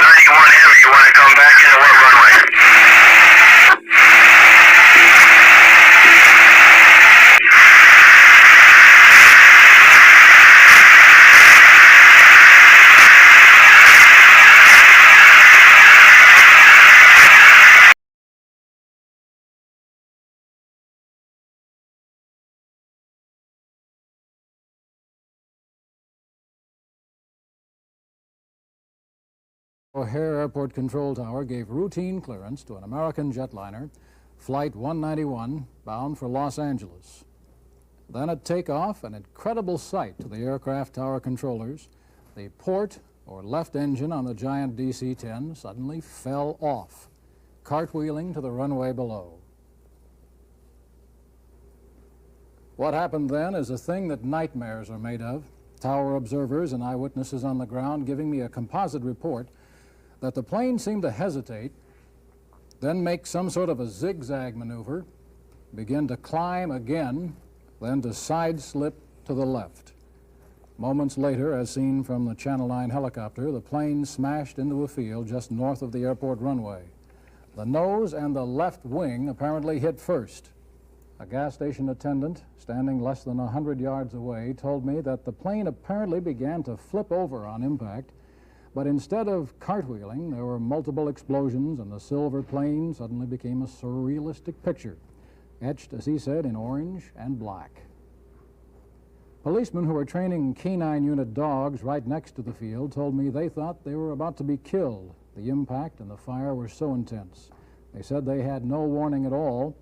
91 Heavy, you want to come back in what runway? O'Hare Airport Control Tower gave routine clearance to an American jetliner, Flight 191, bound for Los Angeles. Then at takeoff, an incredible sight to the aircraft tower controllers. The port, or left engine on the giant DC-10, suddenly fell off, cartwheeling to the runway below. What happened then is a thing that nightmares are made of. Tower observers and eyewitnesses on the ground giving me a composite report that the plane seemed to hesitate, then make some sort of a zigzag maneuver, begin to climb again, then to side slip to the left. Moments later, as seen from the Channel 9 helicopter, the plane smashed into a field just north of the airport runway. The nose and the left wing apparently hit first. A gas station attendant, standing less than 100 yards away, told me that the plane apparently began to flip over on impact, but instead of cartwheeling, there were multiple explosions, and the silver plane suddenly became a surrealistic picture, etched, as he said, in orange and black. Policemen who were training canine unit dogs right next to the field told me they thought they were about to be killed. The impact and the fire were so intense. They said they had no warning at all,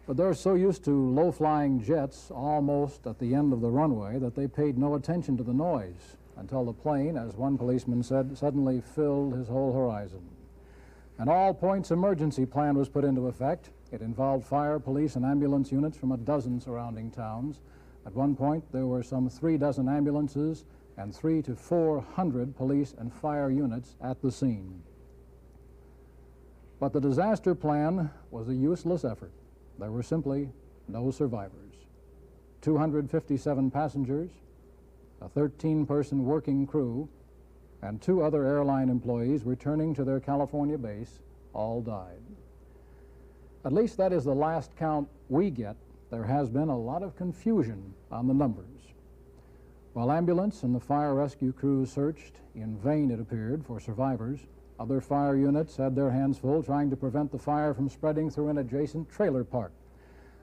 but they're so used to low-flying jets almost at the end of the runway that they paid no attention to the noise until the plane, as one policeman said, suddenly filled his whole horizon. An all-points emergency plan was put into effect. It involved fire, police, and ambulance units from a dozen surrounding towns. At one point, there were some 36 ambulances and 300 to 400 police and fire units at the scene. But the disaster plan was a useless effort. There were simply no survivors. 257 passengers, a 13-person working crew, and 2 other airline employees returning to their California base all died. At least that is the last count we get. There has been a lot of confusion on the numbers. While ambulance and the fire rescue crews searched, in vain it appeared, for survivors, other fire units had their hands full trying to prevent the fire from spreading through an adjacent trailer park.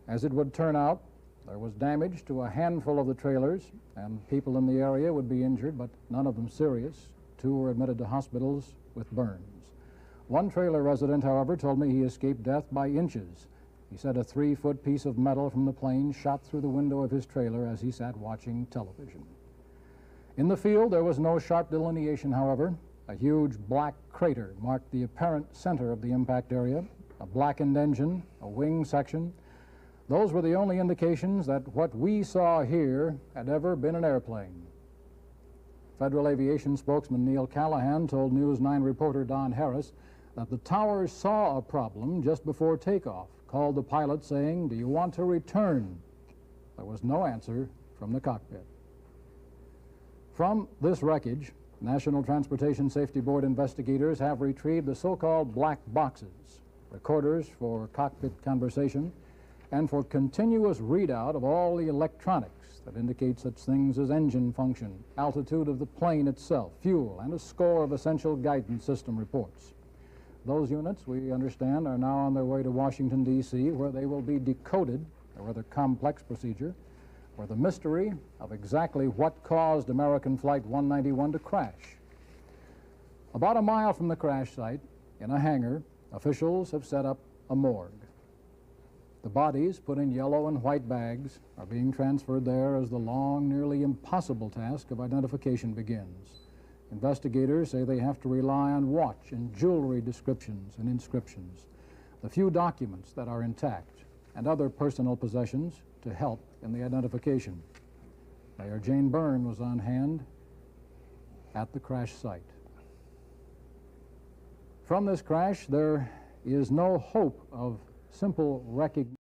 As it would turn out, there was damage to a handful of the trailers, and people in the area would be injured, but none of them serious. 2 were admitted to hospitals with burns. One trailer resident, however, told me he escaped death by inches. He said a 3-foot piece of metal from the plane shot through the window of his trailer as he sat watching television. In the field, there was no sharp delineation, however. A huge black crater marked the apparent center of the impact area, a blackened engine, a wing section. Those were the only indications that what we saw here had ever been an airplane. Federal Aviation spokesman Neil Callahan told News 9 reporter Don Harris that the towers saw a problem just before takeoff, called the pilot saying, "Do you want to return?" There was no answer from the cockpit. From this wreckage, National Transportation Safety Board investigators have retrieved the so-called black boxes, recorders for cockpit conversation, and for continuous readout of all the electronics that indicate such things as engine function, altitude of the plane itself, fuel, and a score of essential guidance system reports. Those units, we understand, are now on their way to Washington, D.C., where they will be decoded, a rather complex procedure, where the mystery of exactly what caused American Flight 191 to crash. About a mile from the crash site, in a hangar, officials have set up a morgue. The bodies, put in yellow and white bags, are being transferred there as the long, nearly impossible task of identification begins. Investigators say they have to rely on watch and jewelry descriptions and inscriptions, the few documents that are intact, and other personal possessions to help in the identification. Mayor Jane Byrne was on hand at the crash site. From this crash, there is no hope of simple recognition.